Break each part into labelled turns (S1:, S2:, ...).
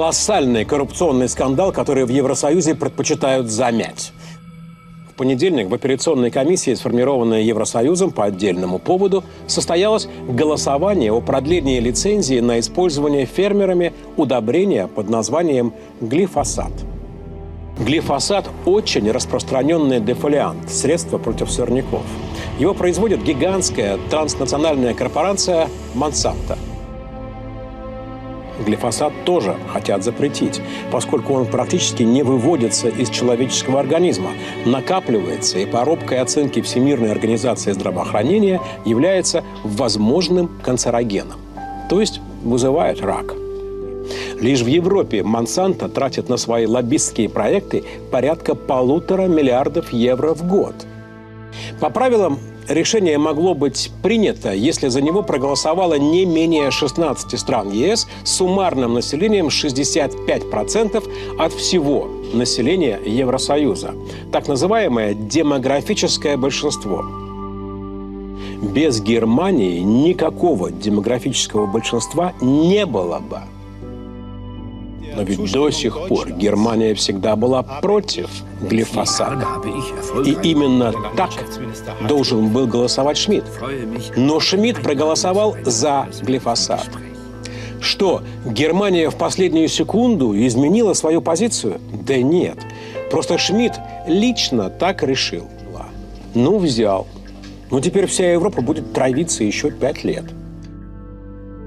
S1: колоссальный коррупционный скандал, который в Евросоюзе предпочитают замять. В понедельник в операционной комиссии, сформированной Евросоюзом по отдельному поводу, состоялось голосование о продлении лицензии на использование фермерами удобрения под названием глифосат. Глифосат – очень распространенный дефолиант, средство против сорняков. Его производит гигантская транснациональная корпорация Monsanto. Глифосат тоже хотят запретить, поскольку он практически не выводится из человеческого организма, накапливается и по робкой оценке Всемирной организации здравоохранения является возможным канцерогеном, то есть вызывает рак. Лишь в Европе Monsanto тратит на свои лоббистские проекты порядка 1,5 миллиарда евро в год. По правилам, решение могло быть принято, если за него проголосовало не менее 16 стран ЕС с суммарным населением 65% от всего населения Евросоюза. Так называемое демографическое большинство. Без Германии никакого демографического большинства не было бы. Но ведь до сих пор Германия всегда была против глифосата. И именно так должен был голосовать Шмидт. Но Шмидт проголосовал за глифосат. Что, Германия в последнюю секунду изменила свою позицию? Да нет. Просто Шмидт лично так решил. Ну, взял. Ну, теперь вся Европа будет травиться еще 5 лет.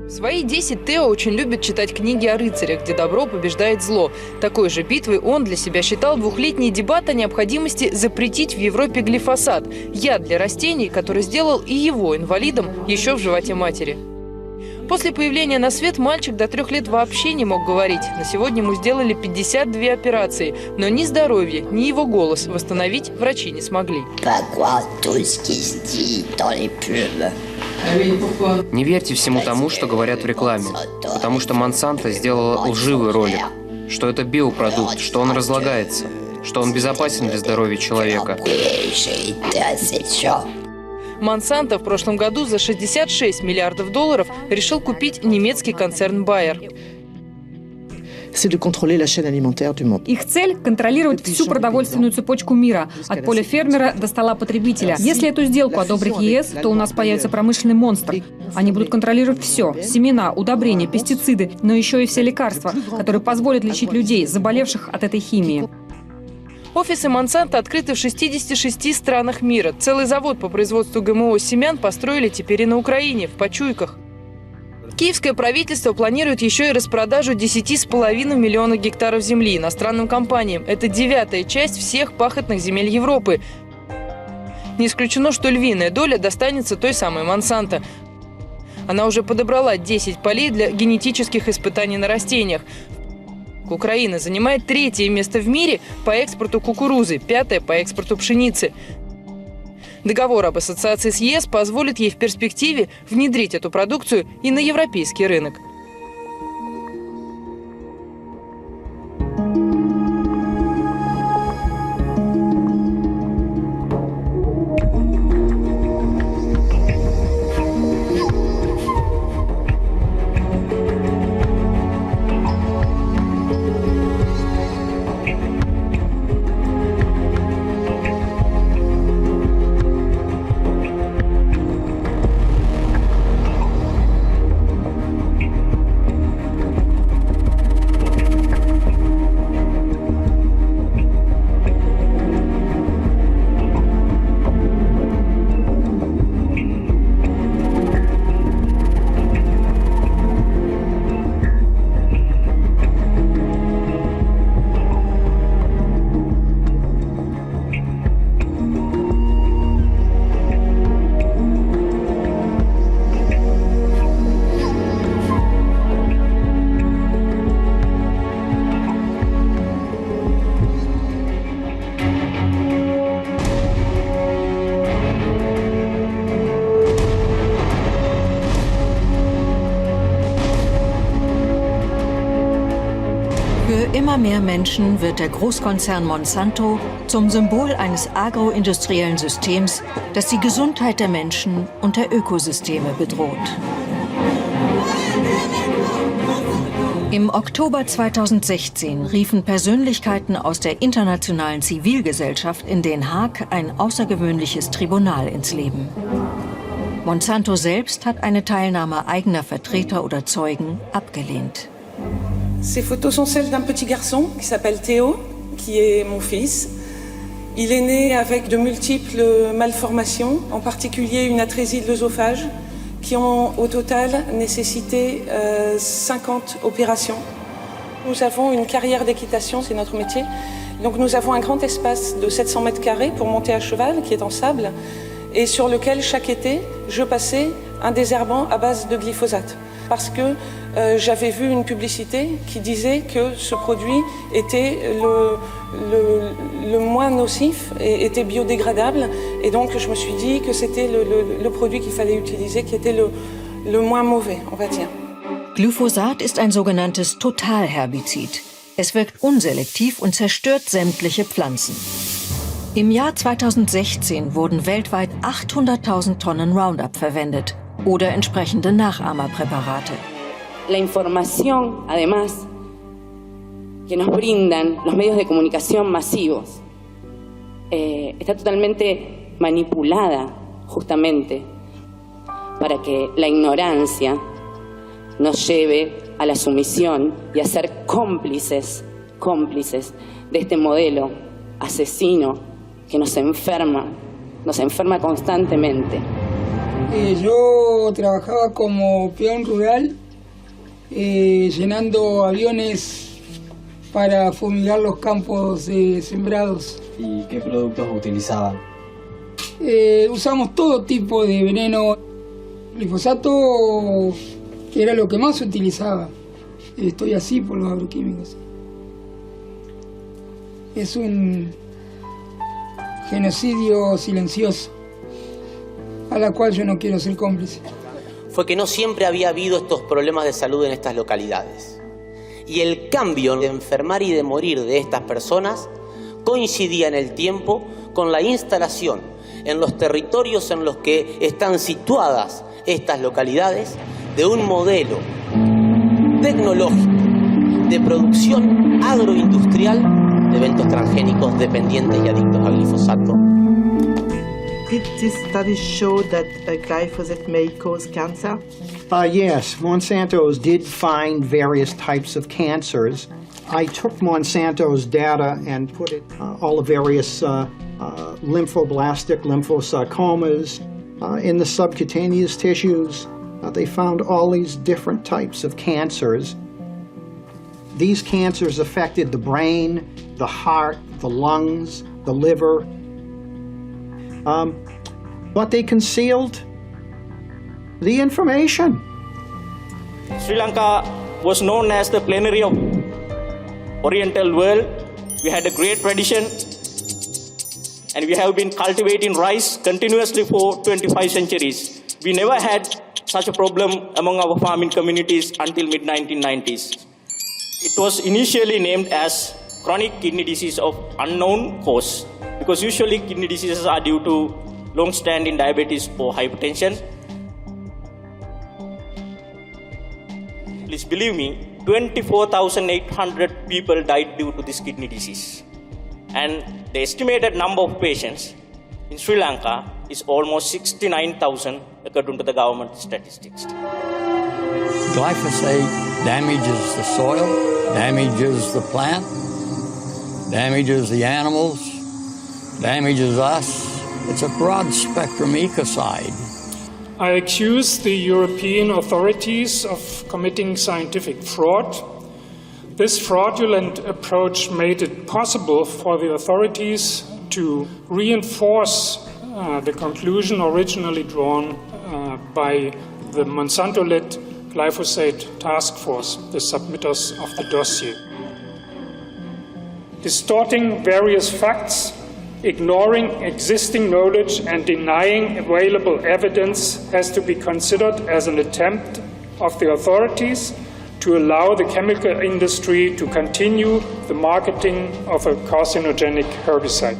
S2: В свои 10 Тео очень любит читать книги о рыцарях, где добро побеждает зло. Такой же битвой он для себя считал двухлетний дебат о необходимости запретить в Европе глифосат – яд для растений, который сделал и его инвалидом еще в животе матери. После появления на свет мальчик до 3 лет вообще не мог говорить. На сегодня ему сделали 52 операции, но ни здоровье, ни его голос восстановить врачи не смогли.
S3: Не верьте всему тому, что говорят в рекламе, потому что Monsanto сделала лживый ролик, что это биопродукт, что он разлагается, что он безопасен для здоровья человека.
S2: Monsanto в прошлом году за 66 миллиардов долларов решил купить немецкий концерн Bayer.
S4: Их цель – контролировать всю продовольственную цепочку мира, от поля фермера до стола потребителя. Если эту сделку одобрит ЕС, то у нас появится промышленный монстр. Они будут контролировать все – семена, удобрения, пестициды, но еще и все лекарства, которые позволят лечить людей, заболевших от этой химии.
S2: Офисы Monsanto открыты в 66 странах мира. Целый завод по производству ГМО семян построили теперь и на Украине, в Почуйках. Киевское правительство планирует еще и распродажу 10,5 миллиона гектаров земли иностранным компаниям. Это 9-я часть всех пахотных земель Европы. Не исключено, что львиная доля достанется той самой Monsanto. Она уже подобрала 10 полей для генетических испытаний на растениях. Украина занимает 3-е место в мире по экспорту кукурузы, 5-е по экспорту пшеницы. Договор об ассоциации с ЕС позволит ей в перспективе внедрить эту продукцию и на европейский рынок.
S5: Für immer mehr Menschen wird der Großkonzern Monsanto zum Symbol eines agroindustriellen Systems, das die Gesundheit der Menschen und der Ökosysteme bedroht. Im Oktober 2016 riefen Persönlichkeiten aus der internationalen Zivilgesellschaft in Den Haag ein außergewöhnliches Tribunal ins Leben. Monsanto selbst hat eine Teilnahme eigener Vertreter oder Zeugen abgelehnt.
S6: Ces photos sont celles d'un petit garçon qui s'appelle Théo, qui est mon fils. Il est né avec de multiples malformations, en particulier une atrésie de l'œsophage, qui ont au total nécessité 50 opérations. Nous avons une carrière d'équitation, c'est notre métier. Donc nous avons un grand espace de 700 mètres carrés pour monter à cheval, qui est en sable, et sur lequel chaque été, je passais un désherbant à base de glyphosate. Parce que j'avais vu une publicité qui disait que ce produit était le moins nocif et était biodégradable. Et donc je me suis dit que c'était le produit qu'il fallait utiliser, qui était le moins mauvais, on va dire.
S5: Glyphosat ist ein sogenanntes Totalherbizid. Es wirkt unselektiv und zerstört sämtliche Pflanzen. Im Jahr 2016 wurden weltweit 800.000 Tonnen Roundup verwendet oder entsprechende Nachahmerpräparate.
S7: La información, además, que nos brindan los medios de comunicación masivos, está totalmente manipulada justamente para que la ignorancia nos lleve a la sumisión y a ser cómplices de este modelo asesino que nos enferma constantemente.
S8: Yo trabajaba como peón rural, llenando aviones para fumigar los campos sembrados.
S9: ¿Y qué productos utilizaban?
S8: Usamos todo tipo de veneno. Glifosato era lo que más se utilizaba. Estoy así por los agroquímicos. Es un genocidio silencioso, a la cual yo no quiero ser cómplice.
S10: Fue que no siempre había habido estos problemas de salud en estas localidades. Y el cambio de enfermar y de morir de estas personas coincidía en el tiempo con la instalación en los territorios en los que están situadas estas localidades de un modelo tecnológico de producción agroindustrial de eventos transgénicos dependientes y adictos a glifosato.
S11: Did this study show that glyphosate may cause cancer?
S12: Yes, Monsanto's did find various types of cancers. I took Monsanto's data and put it all the various lymphoblastic lymphosarcomas in the subcutaneous tissues. They found all these different types of cancers. These cancers affected the brain, the heart, the lungs, the liver. But they concealed the information.
S13: Sri Lanka was known as the plenary of Oriental world. We had a great tradition, and we have been cultivating rice continuously for 25 centuries. We never had such a problem among our farming communities until mid-1990s. It was initially named as chronic kidney disease of unknown cause, because usually kidney diseases are due to long-standing diabetes or hypertension. Please believe me, 24,800 people died due to this kidney disease. And the estimated number of patients in Sri Lanka is almost 69,000 according to the government statistics.
S14: Glyphosate damages the soil, damages the plant, damages the animals, damages us. It's a broad-spectrum ecocide.
S15: I accuse the European authorities of committing scientific fraud. This fraudulent approach made it possible for the authorities to reinforce the conclusion originally drawn by the Monsanto-led glyphosate task force, the submitters of the dossier. Distorting various facts, ignoring existing knowledge and denying available evidence has to be considered as an attempt of the authorities to allow the chemical industry to continue the marketing of a carcinogenic herbicide.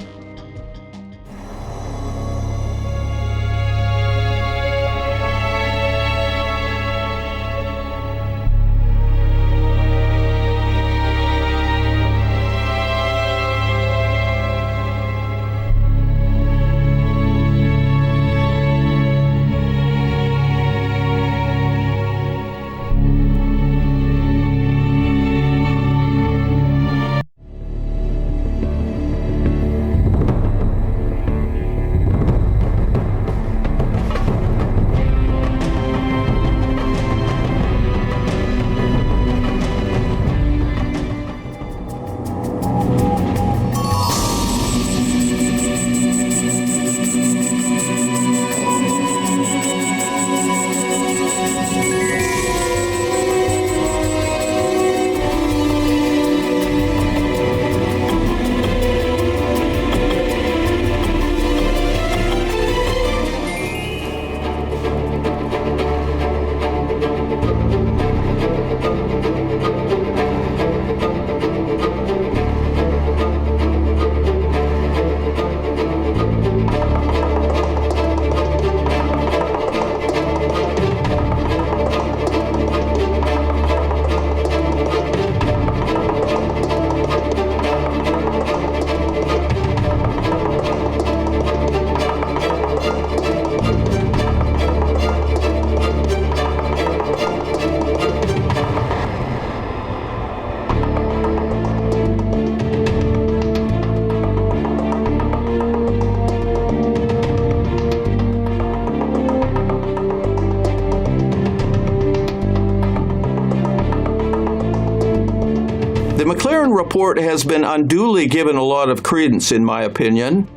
S16: report has been unduly given a lot of credence, in my opinion.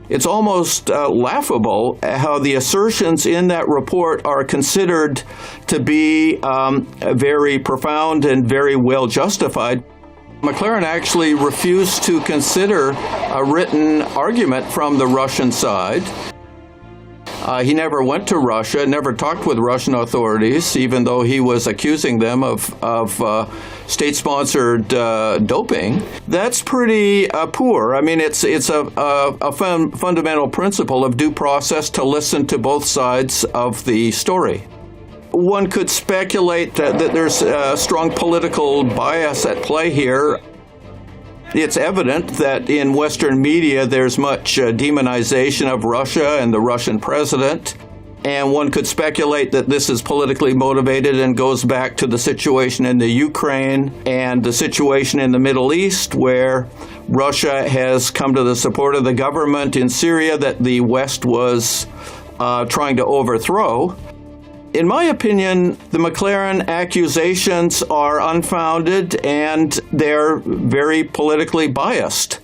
S16: It's almost laughable how the assertions in that report are considered to be very profound and very well justified. McLaren actually refused to consider a written argument from the Russian side. He never went to Russia, never talked with Russian authorities, even though he was accusing them of state-sponsored doping. That's pretty poor. I mean, it's a fundamental principle of due process to listen to both sides of the story. One could speculate that there's a strong political bias at play here. It's evident that in Western media there's much demonization of Russia and the Russian president, and one could speculate that this is politically motivated and goes back to the situation in the Ukraine and the situation in the Middle East, where Russia has come to the support of the government in Syria that the West was trying to overthrow. In my opinion, the McLaren accusations are unfounded and they're very politically biased.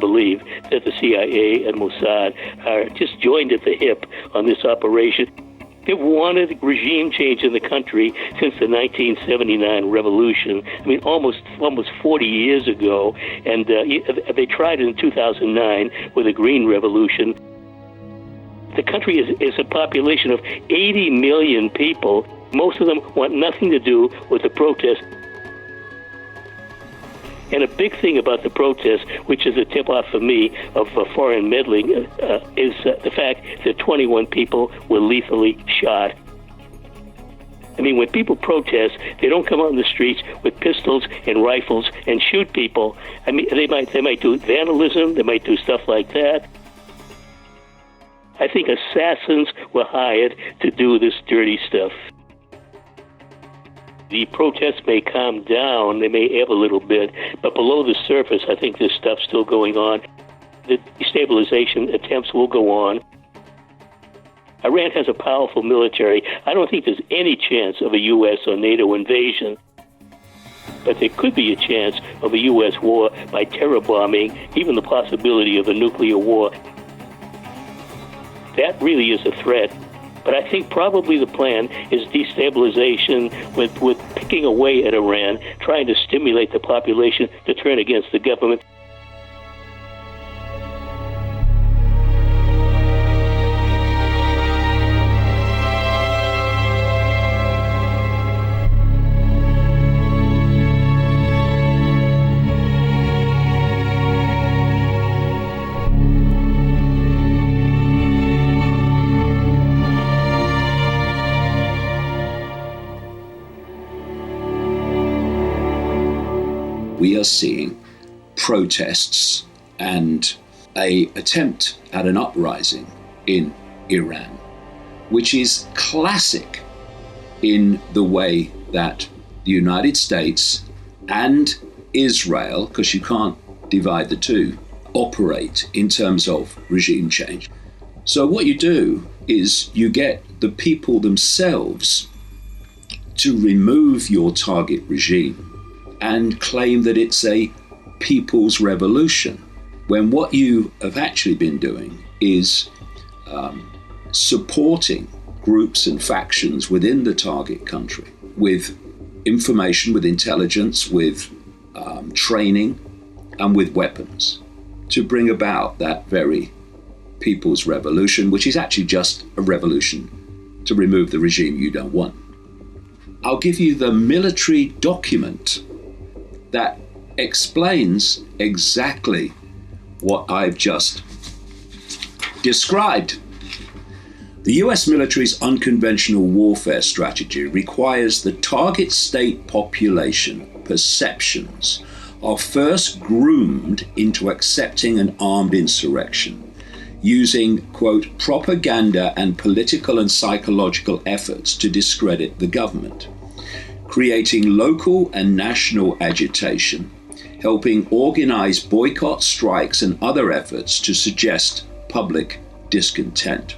S17: Believe that the CIA and Mossad are just joined at the hip on this operation. They've wanted regime change in the country since the 1979 revolution. I mean, almost 40 years ago. And they tried it in 2009 with the Green Revolution. The country is a population of 80 million people. Most of them want nothing to do with the protests. And a big thing about the protest, which is a tip-off for me of foreign meddling, is the fact that 21 people were lethally shot. I mean, when people protest, they don't come out in the streets with pistols and rifles and shoot people. I mean, they might do vandalism, they might do stuff like that. I think assassins were hired to do this dirty stuff. The protests may calm down, they may ebb a little bit, but below the surface, I think there's stuff still going on. The destabilization attempts will go on. Iran has a powerful military. I don't think there's any chance of a U.S. or NATO invasion. But there could be a chance of a U.S. war by terror bombing, even the possibility of a nuclear war. That really is a threat. But I think probably the plan is destabilization with picking away at Iran, trying to stimulate the population to turn against the government.
S18: just seeing protests and an attempt at an uprising in Iran, which is classic in the way that the United States and Israel, because you can't divide the two, operate in terms of regime change. So what you do is you get the people themselves to remove your target regime and claim that it's a people's revolution, when what you have actually been doing is supporting groups and factions within the target country with information, with intelligence, with training, and with weapons to bring about that very people's revolution, which is actually just a revolution to remove the regime you don't want. I'll give you the military document that explains exactly what I've just described. The US military's unconventional warfare strategy requires the target state population perceptions are first groomed into accepting an armed insurrection, using, quote, propaganda and political and psychological efforts to discredit the government, creating local and national agitation, helping organize boycott strikes and other efforts to suggest public discontent,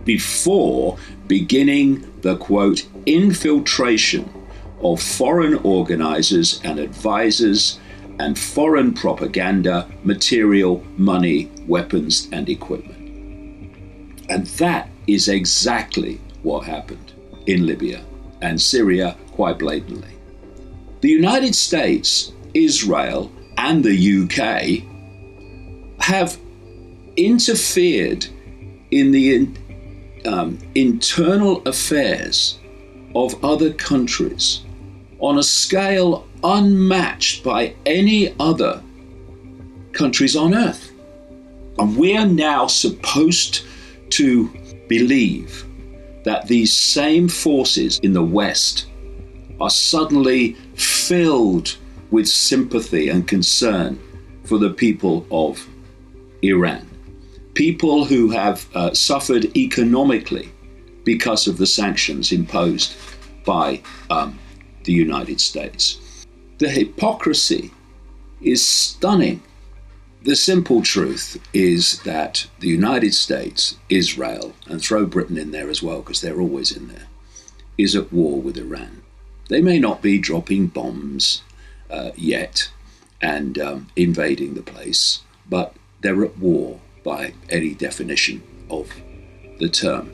S18: before beginning the, quote, infiltration of foreign organizers and advisors and foreign propaganda, material, money, weapons, and equipment. And that is exactly what happened in Libya and Syria, quite blatantly. The United States, Israel, and the UK have interfered in the internal affairs of other countries on a scale unmatched by any other countries on earth. And we are now supposed to believe that these same forces in the West are suddenly filled with sympathy and concern for the people of Iran. People who have suffered economically because of the sanctions imposed by the United States. The hypocrisy is stunning. The simple truth is that the United States, Israel, and throw Britain in there as well, because they're always in there, is at war with Iran. They may not be dropping bombs yet and invading the place, but they're at war by any definition of the term.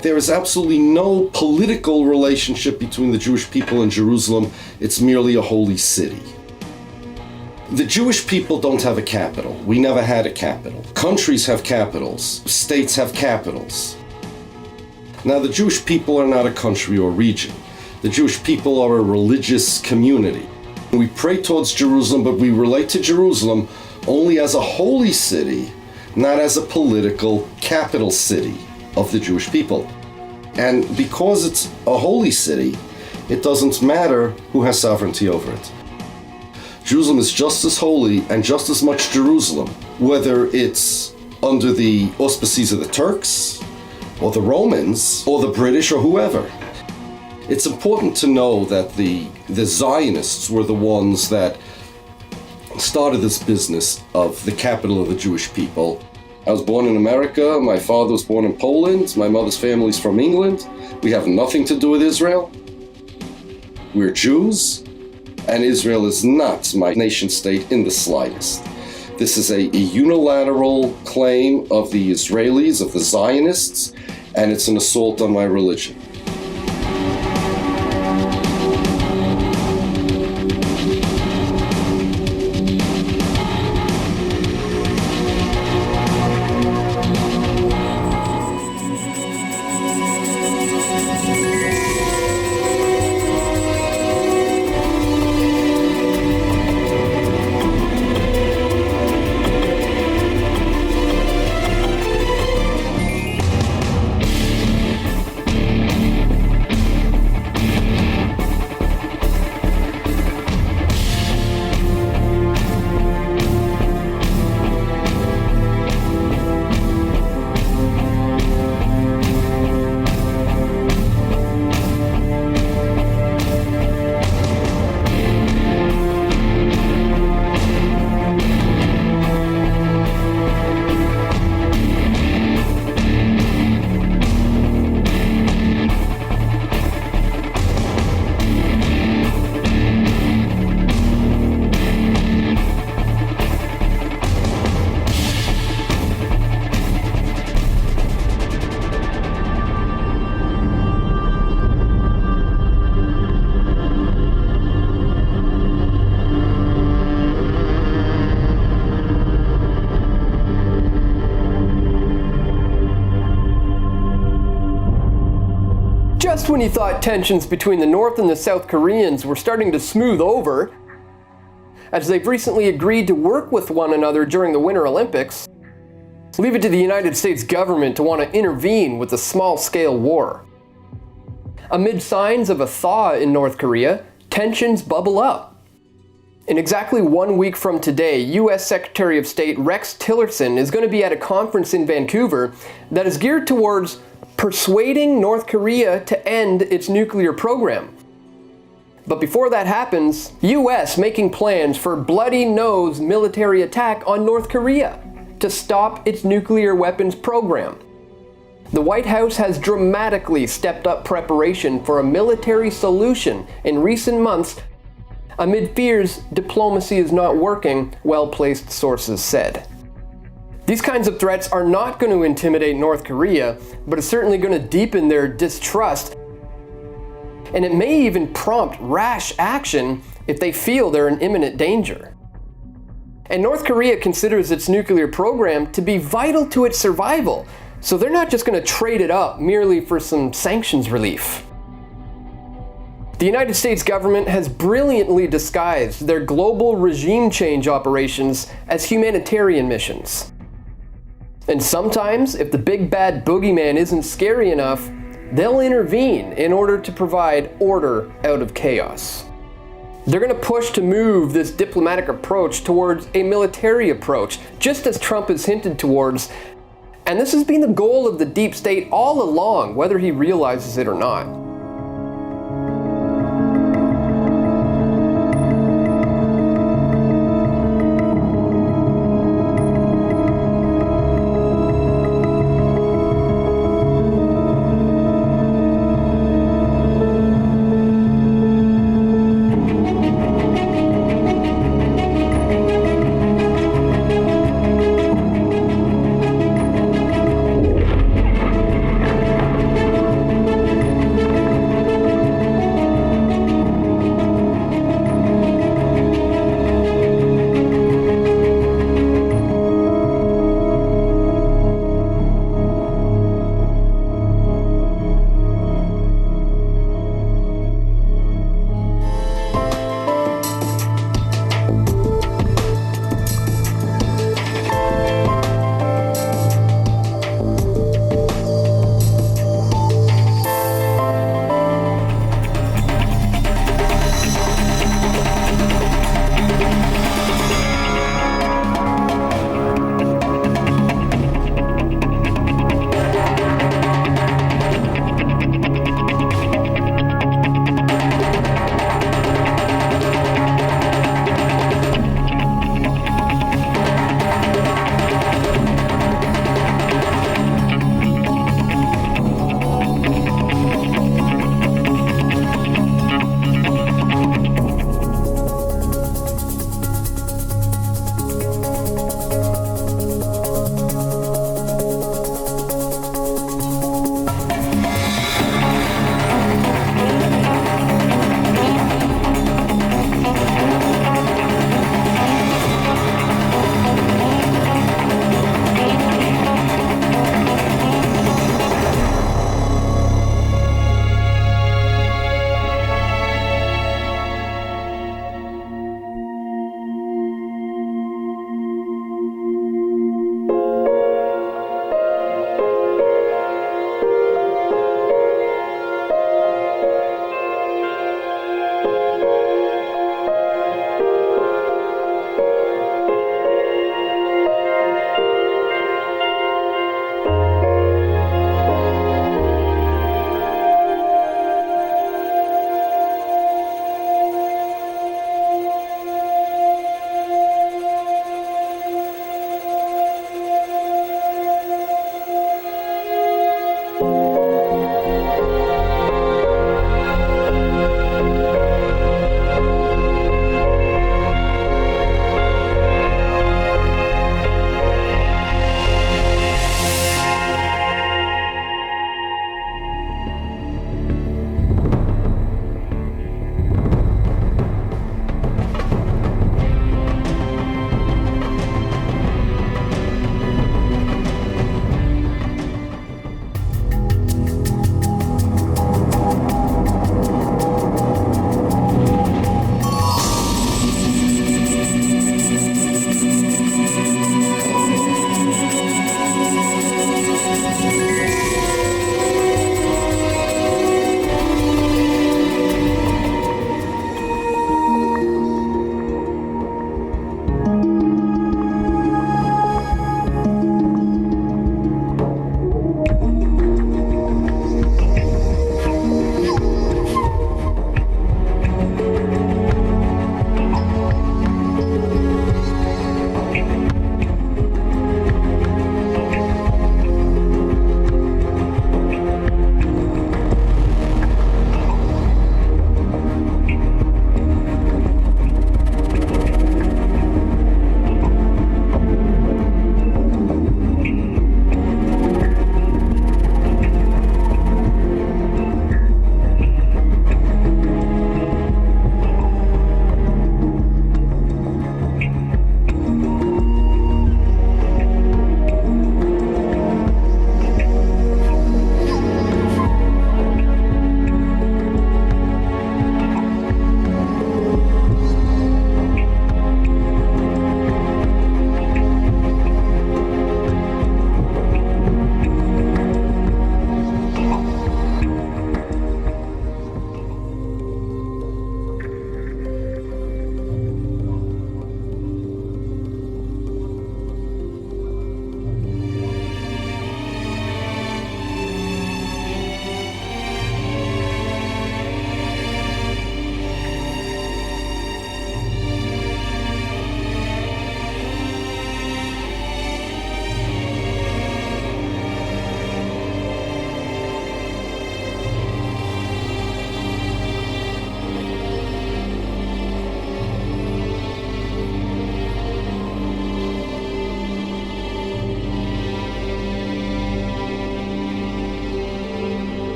S19: There is absolutely no political relationship between the Jewish people and Jerusalem. It's merely a holy city. The Jewish people don't have a capital. We never had a capital. Countries have capitals. States have capitals. Now, the Jewish people are not a country or region. The Jewish people are a religious community. We pray towards Jerusalem, but we relate to Jerusalem only as a holy city, not as a political capital city of the Jewish people. And because it's a holy city, it doesn't matter who has sovereignty over it. Jerusalem is just as holy and just as much Jerusalem, whether it's under the auspices of the Turks, or the Romans, or the British, or whoever. It's important to know that the Zionists were the ones that started this business of the capital of the Jewish people. I was born in America, my father was born in Poland, my mother's family's from England. We have nothing to do with Israel. We're Jews, and Israel is not my nation state in the slightest. This is a unilateral claim of the Israelis, of the Zionists, and it's an assault on my religion.
S20: Just when you thought tensions between the North and the South Koreans were starting to smooth over, as they've recently agreed to work with one another during the Winter Olympics, leave it to the United States government to want to intervene with a small-scale war. Amid signs of a thaw in North Korea, tensions bubble up. In exactly 1 week from today, U.S. Secretary of State Rex Tillerson is going to be at a conference in Vancouver that is geared towards persuading North Korea to end its nuclear program. But before that happens, U.S. making plans for bloody-nose military attack on North Korea to stop its nuclear weapons program. The White House has dramatically stepped up preparation for a military solution in recent months amid fears diplomacy is not working, well-placed sources said. These kinds of threats are not going to intimidate North Korea, but it's certainly going to deepen their distrust. And it may even prompt rash action if they feel they're in imminent danger. And North Korea considers its nuclear program to be vital to its survival, so they're not just going to trade it up merely for some sanctions relief. The United States government has brilliantly disguised their global regime change operations as humanitarian missions. And sometimes, if the big bad boogeyman isn't scary enough, they'll intervene in order to provide order out of chaos. They're going to push to move this diplomatic approach towards a military approach, just as Trump has hinted towards. And this has been the goal of the deep state all along, whether he realizes it or not.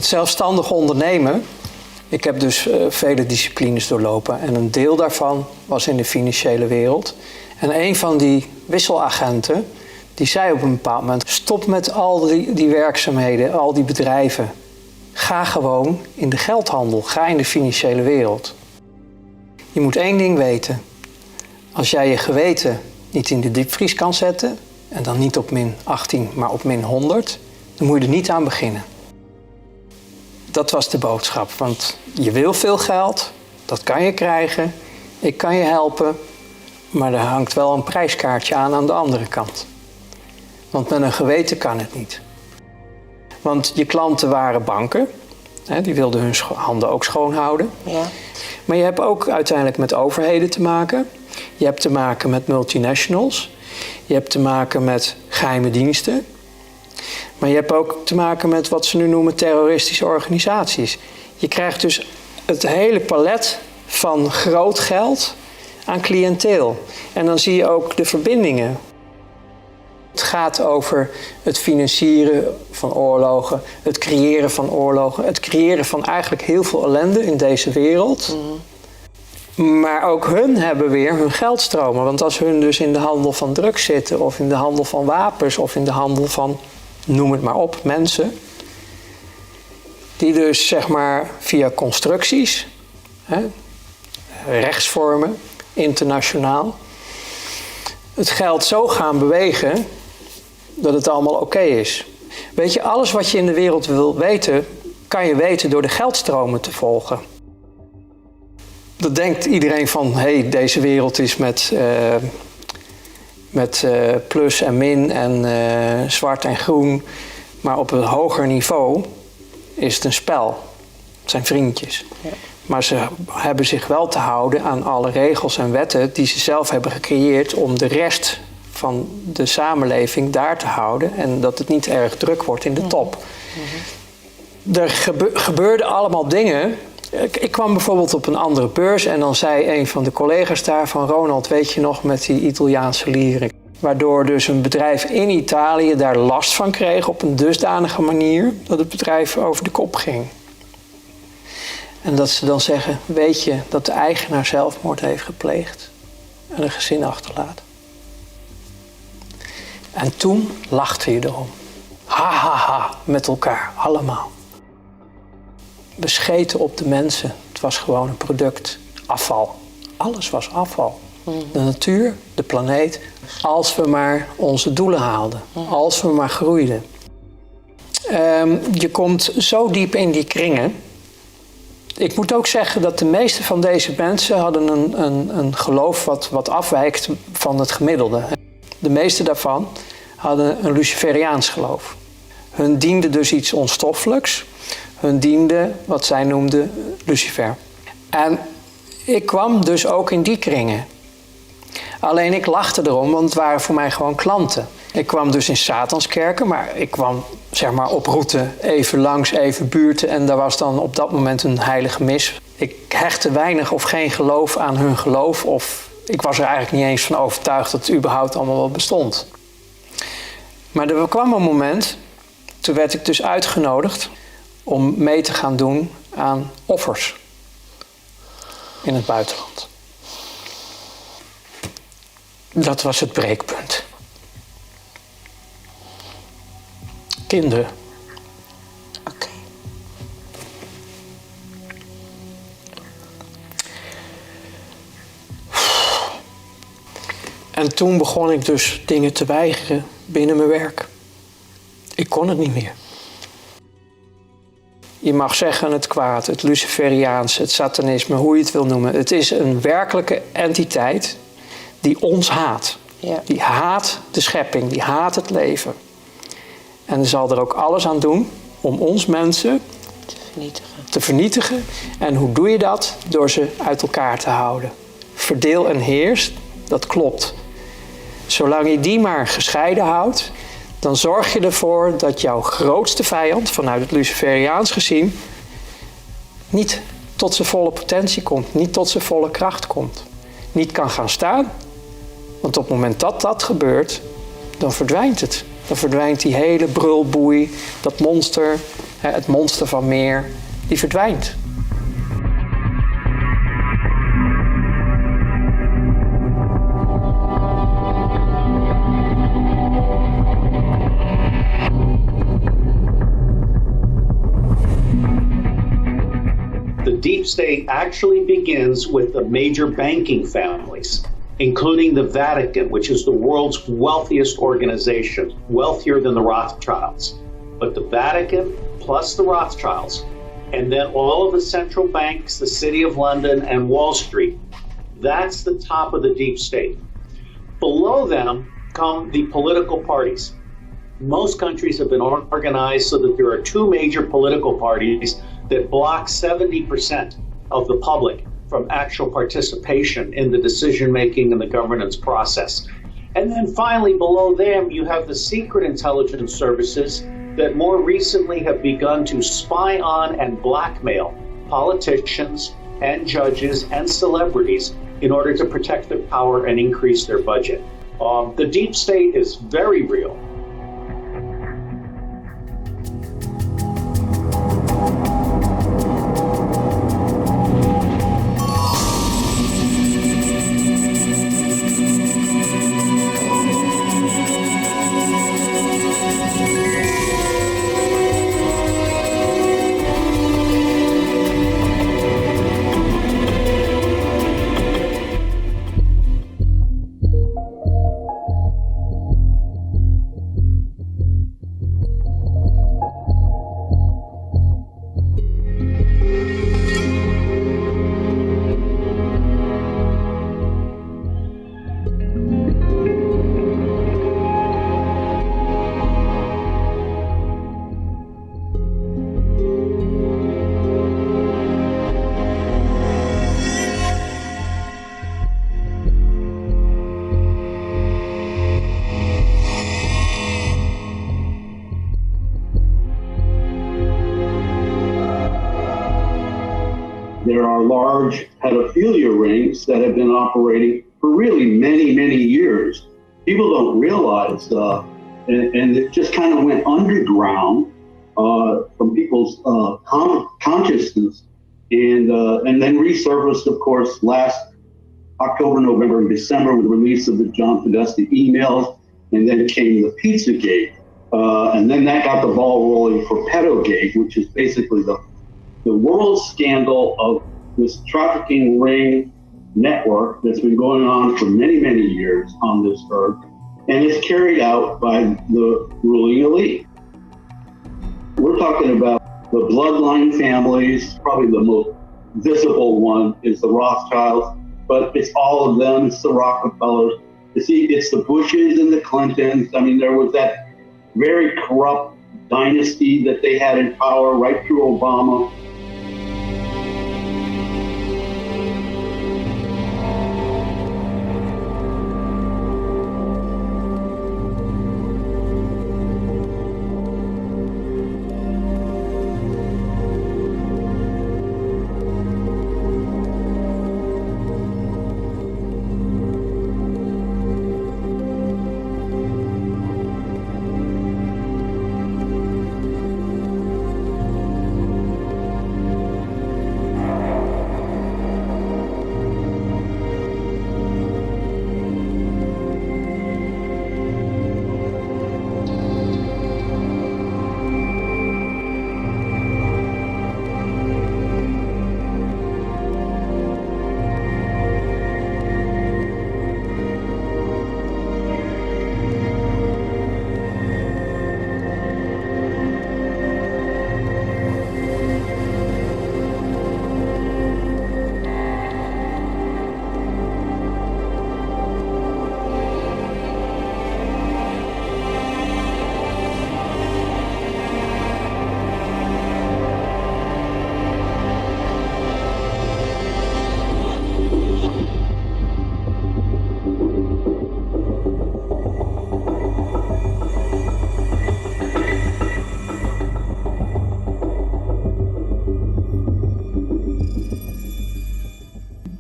S21: Het zelfstandig ondernemen. Ik heb dus vele disciplines doorlopen en een deel daarvan was in de financiële wereld. En een van die wisselagenten, die zei op een bepaald moment, stop met al die werkzaamheden, al die bedrijven. Ga gewoon in de geldhandel, ga in de financiële wereld. Je moet één ding weten. Als jij je geweten niet in de diepvries kan zetten, en dan niet op min 18, maar op min 100, dan moet je er niet aan beginnen. Dat was de boodschap, want je wil veel geld, dat kan je krijgen, ik kan je helpen, maar er hangt wel een prijskaartje aan de andere kant. Want met een geweten kan het niet. Want je klanten waren banken, hè, die wilden hun handen ook schoon houden.
S22: Ja.
S21: Maar je hebt ook uiteindelijk met overheden te maken. Je hebt te maken met multinationals. Je hebt te maken met geheime diensten. Maar je hebt ook te maken met wat ze nu noemen terroristische organisaties. Je krijgt dus het hele palet van groot geld aan cliënteel. En dan zie je ook de verbindingen. Het gaat over het financieren van oorlogen, het creëren van oorlogen, het creëren van eigenlijk heel veel ellende in deze wereld. Maar ook hun hebben weer hun geldstromen. Want als hun dus in de handel van drugs zitten, of in de handel van wapens, of in de handel van, noem het maar op, mensen. Die dus zeg maar via constructies, hè, rechtsvormen, internationaal, het geld zo gaan bewegen dat het allemaal oké is. Weet je, alles wat je in de wereld wil weten, kan je weten door de geldstromen te volgen. Dat denkt iedereen van, hé, deze wereld is met plus en min en zwart en groen. Maar op een hoger niveau is het een spel. Het zijn vriendjes. Ja. Maar ze hebben zich wel te houden aan alle regels en wetten die ze zelf hebben gecreëerd om de rest van de samenleving daar te houden en dat het niet erg druk wordt in de top. Er gebeurden allemaal dingen. Ik kwam bijvoorbeeld op een andere beurs en dan zei een van de collega's daar van Ronald, weet je nog, met die Italiaanse lieren. Waardoor dus een bedrijf in Italië daar last van kreeg op een dusdanige manier dat het bedrijf over de kop ging. En dat ze dan zeggen, weet je dat de eigenaar zelfmoord heeft gepleegd en een gezin achterlaat. En toen lachte je erom. Ha, ha, ha, met elkaar, allemaal. We scheten op de mensen. Het was gewoon een product. Afval. Alles was afval. De natuur, de planeet. Als we maar onze doelen haalden. Als we maar groeiden. Je komt zo diep in die kringen. Ik moet ook zeggen dat de meeste van deze mensen hadden een geloof wat afwijkt van het gemiddelde. De meeste daarvan hadden een Luciferiaans geloof. Hun diende dus iets onstoffelijks. Hun diende wat zij noemden Lucifer. En ik kwam dus ook in die kringen. Alleen ik lachte erom, want het waren voor mij gewoon klanten. Ik kwam dus in Satanskerken, maar ik kwam zeg maar op route even langs, even buurten. En daar was dan op dat moment een heilige mis. Ik hechtte weinig of geen geloof aan hun geloof. Of ik was er eigenlijk niet eens van overtuigd dat het überhaupt allemaal wel bestond. Maar er kwam een moment, toen werd ik dus uitgenodigd om mee te gaan doen aan offers in het buitenland. Dat was het breekpunt. Kinderen.
S22: Oké.
S21: En toen begon ik dus dingen te weigeren binnen mijn werk. Ik kon het niet meer. Je mag zeggen het kwaad, het Luciferiaanse, het satanisme, hoe je het wil noemen. Het is een werkelijke entiteit die ons haat. Ja. Die haat de schepping, die haat het leven. En zal er ook alles aan doen om ons mensen te vernietigen. En hoe doe je dat? Door ze uit elkaar te houden. Verdeel en heers, dat klopt. Zolang je die maar gescheiden houdt, dan zorg je ervoor dat jouw grootste vijand, vanuit het Luciferiaans gezien, niet tot zijn volle potentie komt, niet tot zijn volle kracht komt. Niet kan gaan staan, want op het moment dat dat gebeurt, dan verdwijnt het. Dan verdwijnt die hele brulboei, dat monster, Het monster van meer, die verdwijnt.
S1: The deep state actually begins with the major banking families, including the Vatican, which is the world's wealthiest organization, wealthier than the Rothschilds. But the Vatican plus the Rothschilds, and then all of the central banks, the City of London and Wall Street, that's the top of the deep state. Below them come the political parties. Most countries have been organized so that there are two major political parties that block 70% of the public from actual participation in the decision-making and the governance process. And then finally, below them, you have the secret intelligence services that more recently have begun to spy on and blackmail politicians and judges and celebrities in order to protect their power and increase their budget. The deep state is very real.
S3: There are large pedophilia rings that have been operating for really many, many years. People don't realize, and it just kind of went underground from people's consciousness, and then resurfaced, of course, last October, November, and December with the release of the John Podesta emails, and then came the Pizzagate, and then that got the ball rolling for Pedogate, which is basically the world scandal of this trafficking ring network that's been going on for many, many years on this earth, and is carried out by the ruling elite. We're talking about the bloodline families. Probably the most visible one is the Rothschilds, but it's all of them. It's the Rockefellers. It's the Bushes and the Clintons. I mean, there was that very corrupt dynasty that they had in power right through Obama.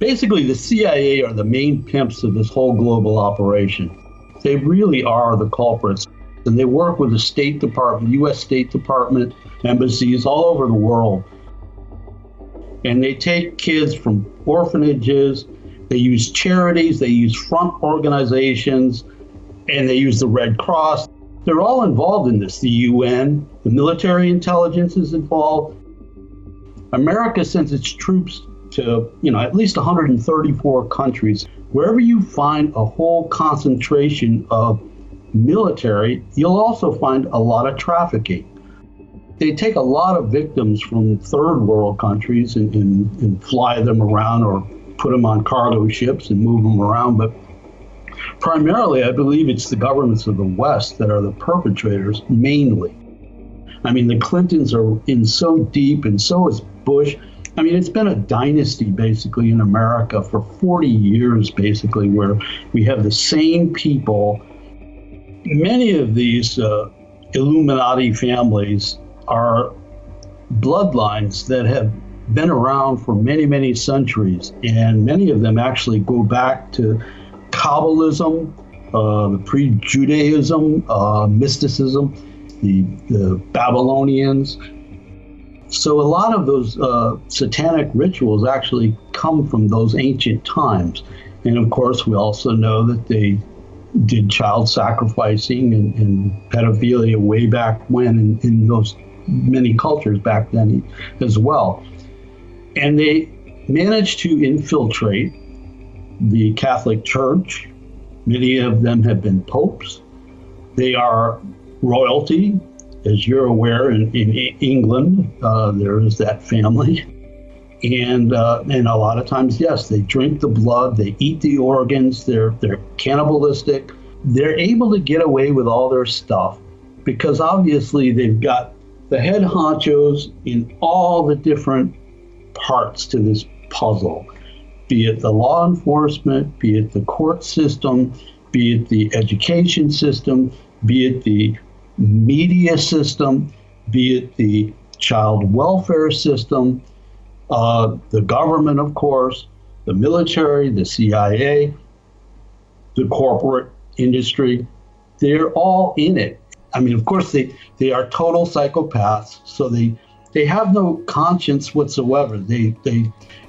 S23: Basically, the CIA are the main pimps of this whole global operation. They really are the culprits.
S2: And they work with the State Department, U.S. State Department, embassies all over the world. And they take kids from orphanages, they use charities, they use front organizations, and they use the Red Cross. They're all involved in this. The UN, the military intelligence is involved. America sends its troops to, at least 134 countries. Wherever you find a whole concentration of military, you'll also find a lot of trafficking. They take a lot of victims from third world countries and fly them around or put them on cargo ships and move them around. But primarily, I believe it's the governments of the West that are the perpetrators, mainly. I mean, the Clintons are in so deep, and so is Bush. I mean, it's been a dynasty, basically, in America for 40 years, basically, where we have the same people. Many of these Illuminati families are bloodlines that have been around for many, many centuries, and many of them actually go back to Kabbalism, the pre-Judaism, mysticism, the Babylonians. So a lot of those satanic rituals actually come from those ancient times. And of course, we also know that they did child sacrificing and pedophilia way back when in those many cultures back then as well. And they managed to infiltrate the Catholic Church. Many of them have been popes. They are royalty. As you're aware, in England, there is that family. And a lot of times, yes, they drink the blood, they eat the organs, they're cannibalistic. They're able to get away with all their stuff because obviously they've got the head honchos in all the different parts to this puzzle, be it the law enforcement, be it the court system, be it the education system, be it the media system, be it the child welfare system, the government, of course, the military, the CIA, the corporate industry. They're all in it. I mean, of course, they are total psychopaths, so they have no conscience whatsoever.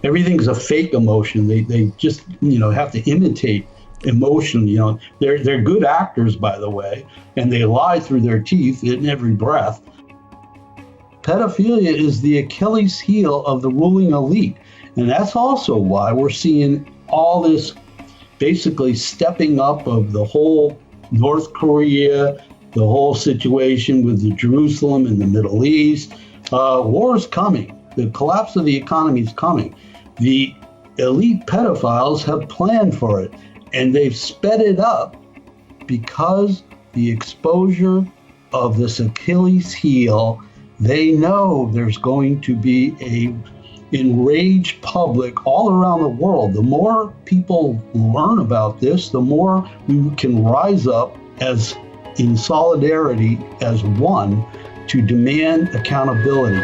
S2: Everything's a fake emotion. They just have to imitate emotion. They're good actors, by the way, and they lie through their teeth in every breath. Pedophilia is the Achilles heel of the ruling elite, and that's also why we're seeing all this basically stepping up of the whole North Korea, the whole situation with the Jerusalem and the Middle East. War is coming. The collapse of the economy is coming. The elite pedophiles have planned for it, and they've sped it up because the exposure of this Achilles heel, they know there's going to be an enraged public all around the world. The more people learn about this, the more we can rise up as in solidarity as one to demand accountability.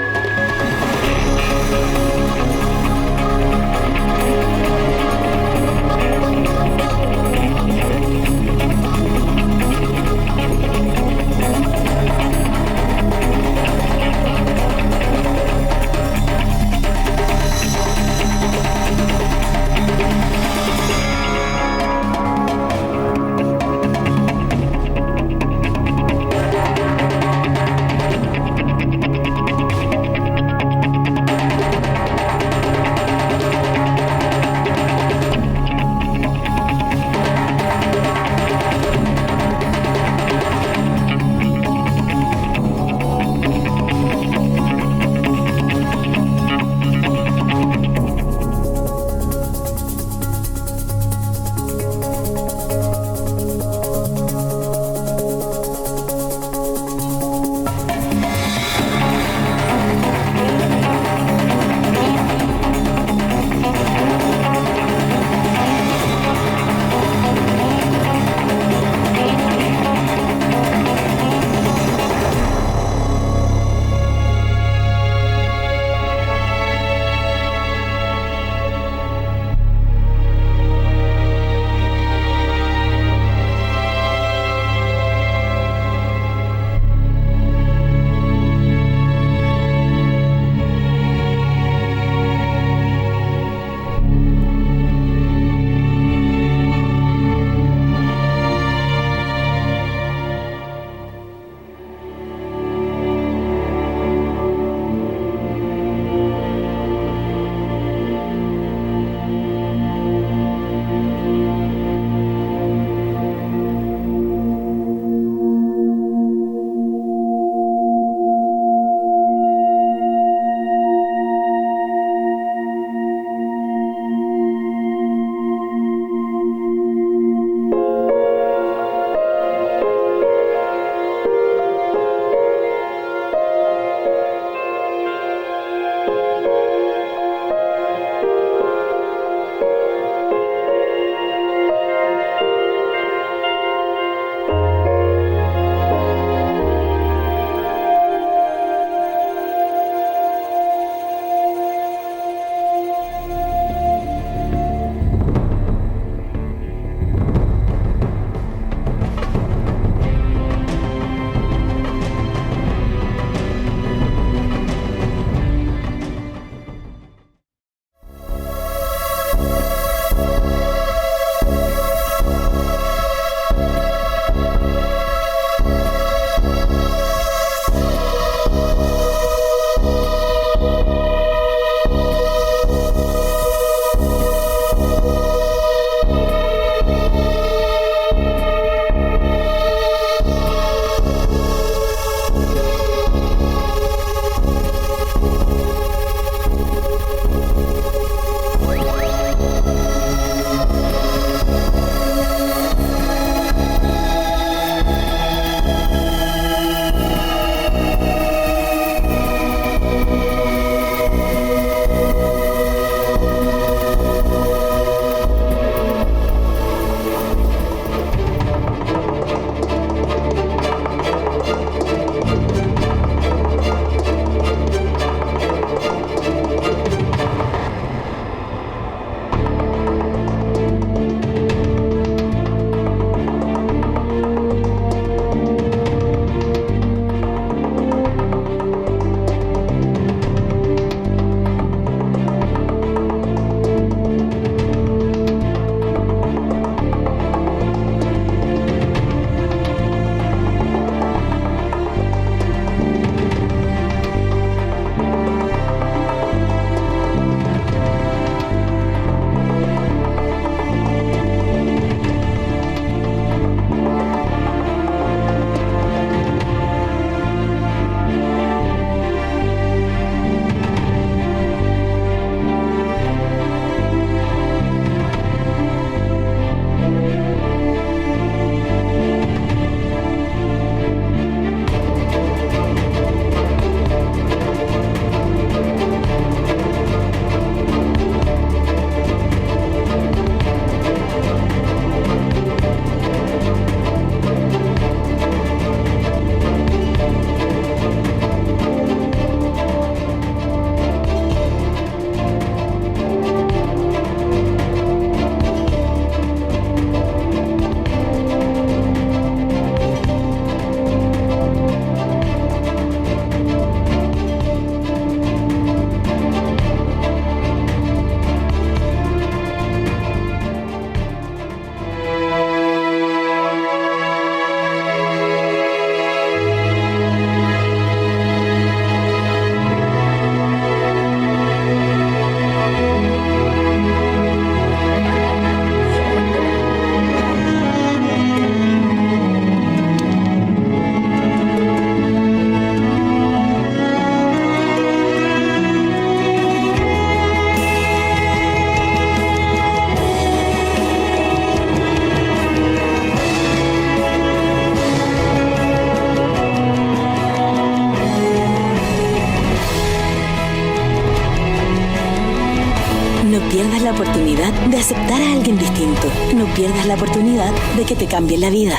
S4: pierdas la oportunidad de aceptar a alguien distinto. No pierdas la oportunidad de que te cambie la vida.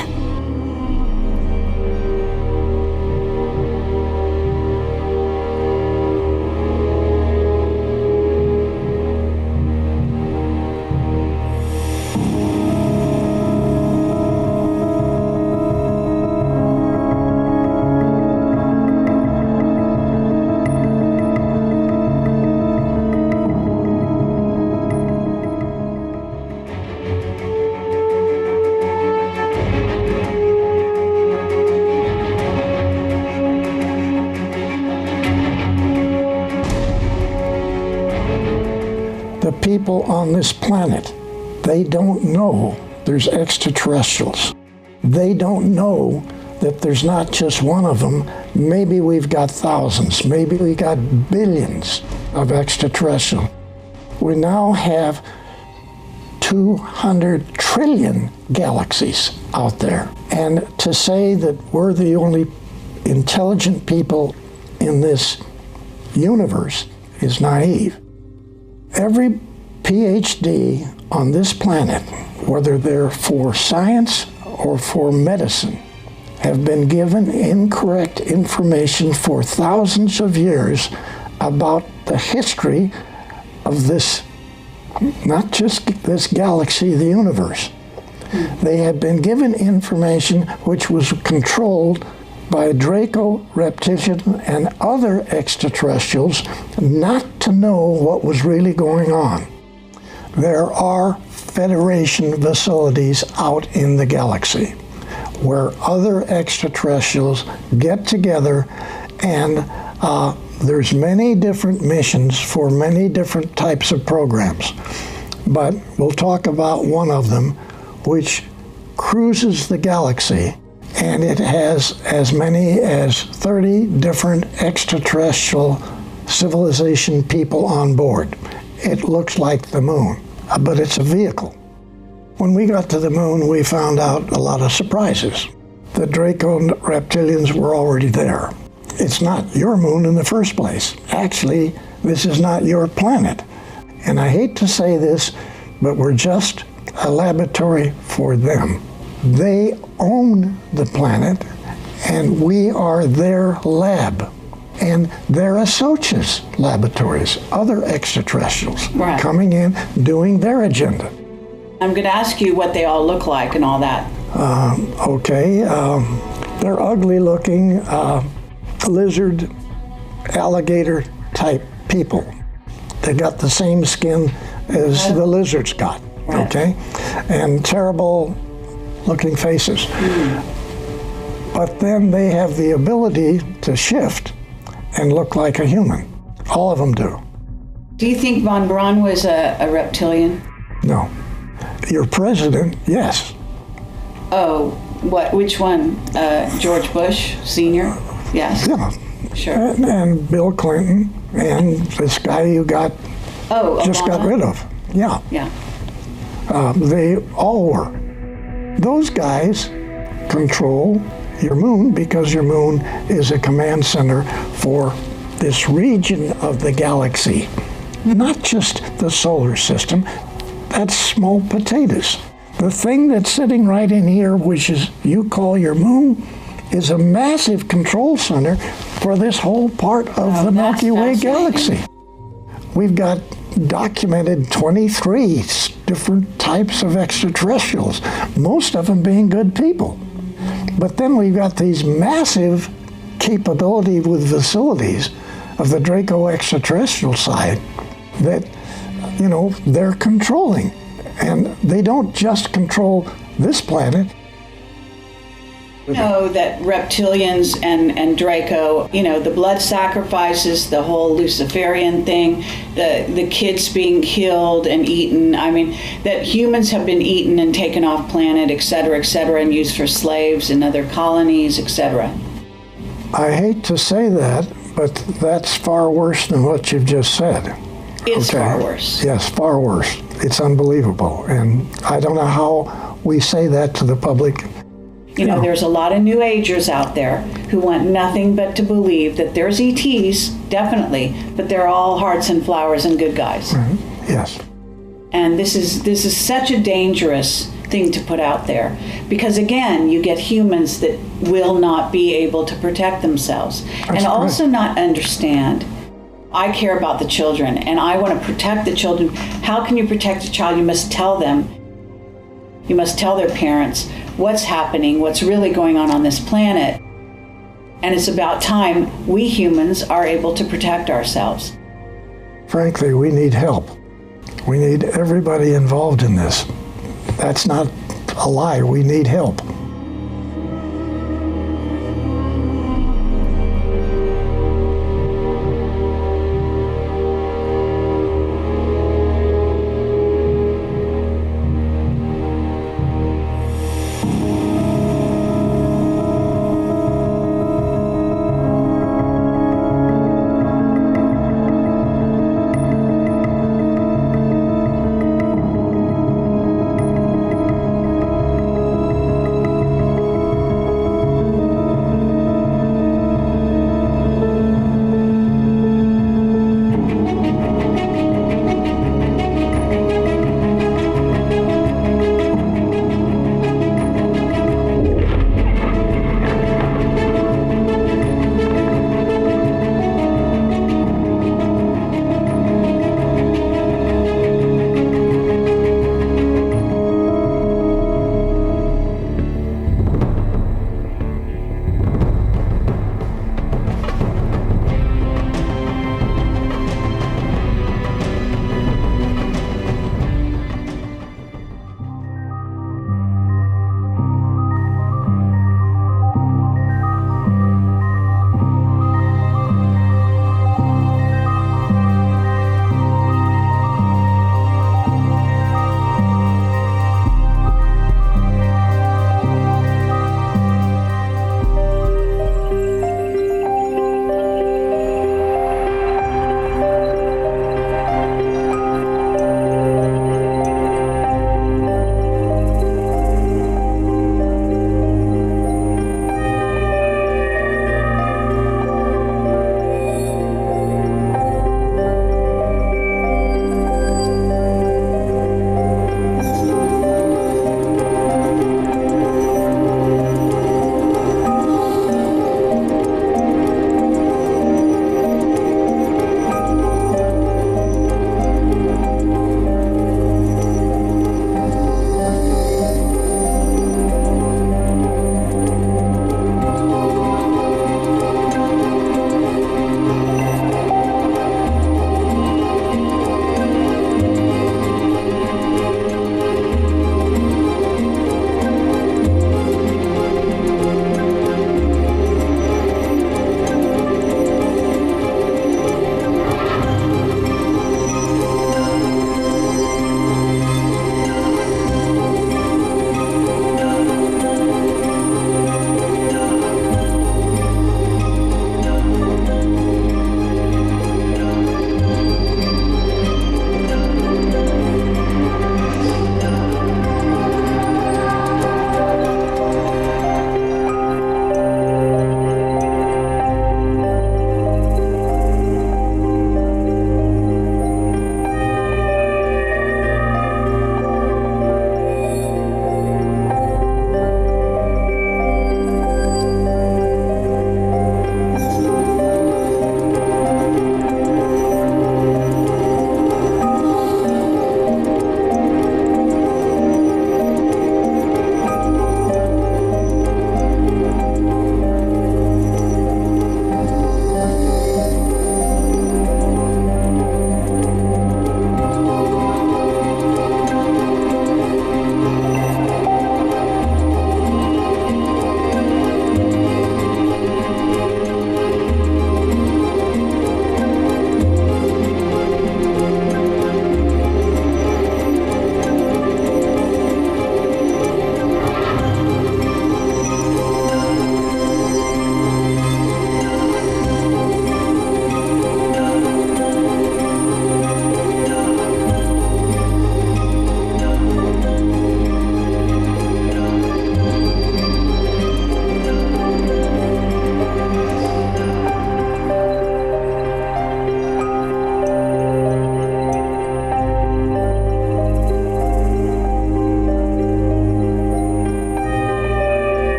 S5: People on this planet, they don't know there's extraterrestrials. They don't know that there's not just one of them. Maybe we've got thousands, maybe we got billions of extraterrestrials. We now have 200 trillion galaxies out there. And to say that we're the only intelligent people in this universe is naive. Every PhD on this planet, whether they're for science or for medicine, have been given incorrect information for thousands of years about the history of this, not just this galaxy, the universe. They have been given information which was controlled by Draco, reptilian, and other extraterrestrials not to know what was really going on. There are Federation facilities out in the galaxy where other extraterrestrials get together, and there's many different missions for many different types of programs. But we'll talk about one of them, which cruises the galaxy, and it has as many as 30 different extraterrestrial civilization people on board. It looks like the moon, but it's a vehicle. When we got to the moon, we found out a lot of surprises. The Draco reptilians were already there. It's not your moon in the first place. Actually, this is not your planet. And I hate to say this, but we're just a laboratory for them. They own the planet, and we are their lab. And they're associates laboratories, other extraterrestrials coming in, doing their agenda.
S6: I'm going to ask you what they all look like and all that.
S5: They're ugly looking, lizard, alligator type people. They got the same skin as the lizards got, okay? And terrible looking faces. But then they have the ability to shift and look like a human. All of them do.
S6: Do you think von Braun was a reptilian?
S5: No. Your president, yes.
S6: Oh, what? Which one? George Bush Sr.? Yes.
S5: Yeah.
S6: Sure.
S5: And Bill Clinton and this guy you got got rid of. Yeah.
S6: Yeah.
S5: They all were. Those guys control your moon because your moon is a command center for this region of the galaxy, not just the solar system. That's small potatoes. The thing that's sitting right in here, which is you call your moon, is a massive control center for this whole part of the Milky Way galaxy. We've got documented 23 different types of extraterrestrials, most of them being good people. But then we've got these massive capability with facilities of the Draco extraterrestrial side that, you know, they're controlling. And they don't just control this planet.
S6: You know that reptilians and Draco, you know, the blood sacrifices, the whole Luciferian thing, the kids being killed and eaten. I mean, that humans have been eaten and taken off planet, et cetera, and used for slaves in other colonies, etc.
S5: I hate to say that, but that's far worse than what you've just said.
S6: It's far worse.
S5: Yes, far worse. It's unbelievable. And I don't know how we say that to the public.
S6: You know, there's a lot of New Agers out there who want nothing but to believe that there's ETs, definitely, but they're all hearts and flowers and good guys.
S5: Yes.
S6: And this is such a dangerous thing to put out there, because again, you get humans that will not be able to protect themselves. And also not understand, I care about the children and I want to protect the children. How can you protect a child? You must tell them. You must tell their parents what's happening, what's really going on this planet. And it's about time we humans are able to protect ourselves.
S5: Frankly, we need help. We need everybody involved in this. That's not a lie. We need help.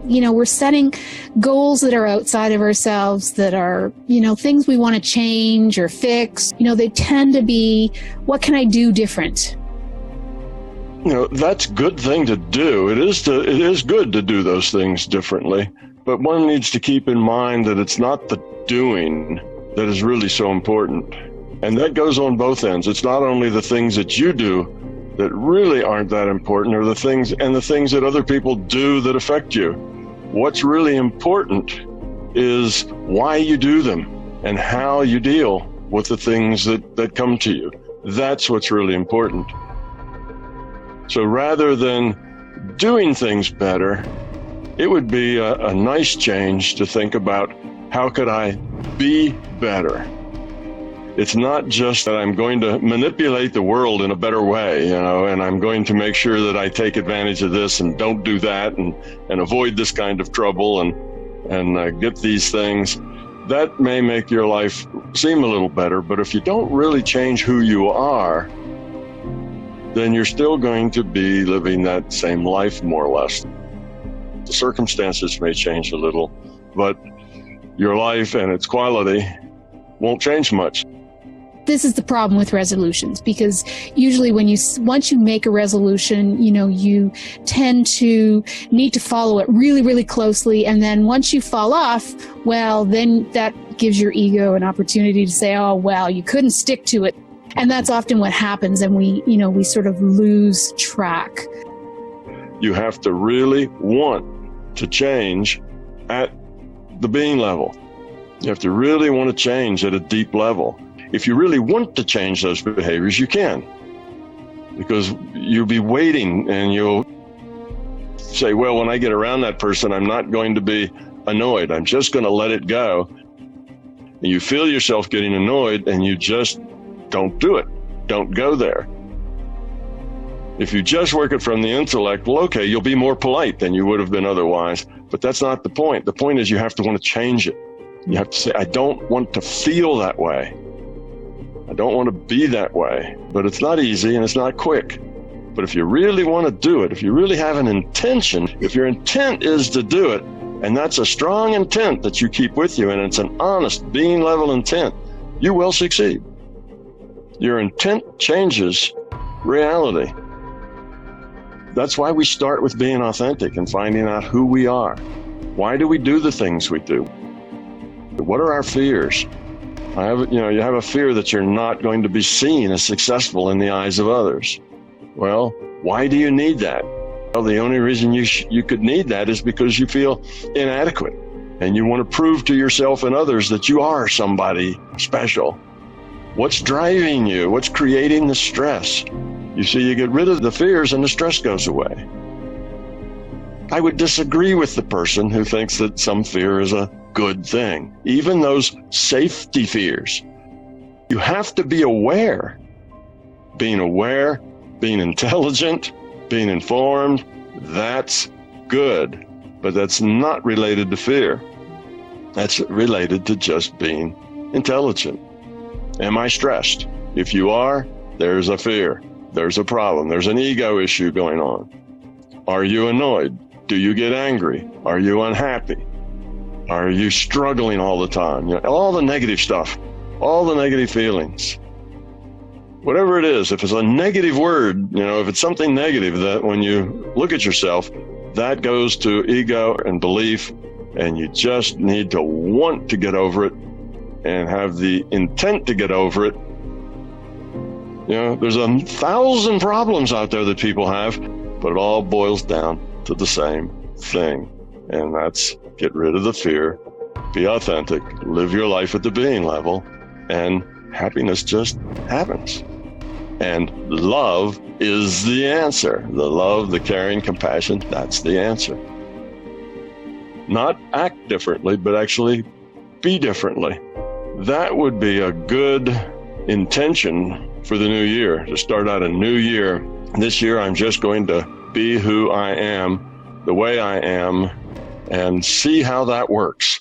S7: we're setting goals that are outside of ourselves, that are, things we want to change or fix. They tend to be, what can I do different?
S8: That's a good thing to do. It is good to do those things differently. But one needs to keep in mind that it's not the doing that is really so important. And that goes on both ends. It's not only the things that you do that really aren't that important, or the things that other people do that affect you. What's really important is why you do them and how you deal with the things that come to you. That's what's really important. So rather than doing things better, it would be a nice change to think about, how could I be better? It's not just that I'm going to manipulate the world in a better way, and I'm going to make sure that I take advantage of this and don't do that and avoid this kind of trouble and get these things. That may make your life seem a little better, but if you don't really change who you are, then you're still going to be living that same life, more or less. The circumstances may change a little, but your life and its quality won't change much.
S7: This is the problem with resolutions, because usually once you make a resolution, you tend to need to follow it really, really closely. And then once you fall off, well, then that gives your ego an opportunity to say, oh, well, you couldn't stick to it. And that's often what happens. And we sort of lose track.
S8: You have to really want to change at the being level. You have to really want to change at a deep level. If you really want to change those behaviors, you can. Because you'll be waiting and you'll say, well, when I get around that person, I'm not going to be annoyed. I'm just going to let it go. And you feel yourself getting annoyed and you just don't do it. Don't go there. If you just work it from the intellect, well, okay, you'll be more polite than you would have been otherwise. But that's not the point. The point is you have to want to change it. You have to say, I don't want to feel that way. I don't want to be that way. But it's not easy and it's not quick. But if you really want to do it, if you really have an intention, if your intent is to do it, and that's a strong intent that you keep with you, and it's an honest, being level intent, you will succeed. Your intent changes reality. That's why we start with being authentic and finding out who we are. Why do we do the things we do? What are our fears? You have a fear that you're not going to be seen as successful in the eyes of others. Well, why do you need that? Well, the only reason you could need that is because you feel inadequate and you want to prove to yourself and others that you are somebody special. What's driving you? What's creating the stress? You see, you get rid of the fears and the stress goes away. I would disagree with the person who thinks that some fear is a good thing, even those safety fears. You have to be aware. Being aware, being intelligent, being informed, that's good, but that's not related to fear. That's related to just being intelligent. Am I stressed? If you are, there's a fear. There's a problem. There's an ego issue going on. Are you annoyed? Do you get angry? Are you unhappy? Are you struggling all the time? All the negative stuff, all the negative feelings. Whatever it is, if it's a negative word, if it's something negative, that when you look at yourself, that goes to ego and belief, and you just need to want to get over it and have the intent to get over it. There's 1,000 problems out there that people have, but it all boils down to the same thing. And that's get rid of the fear, be authentic, live your life at the being level, and happiness just happens. And love is the answer. The love, the caring, compassion, that's the answer. Not act differently, but actually be differently. That would be a good intention for the new year, to start out a new year. This year, I'm just going to be who I am, the way I am, and see how that works.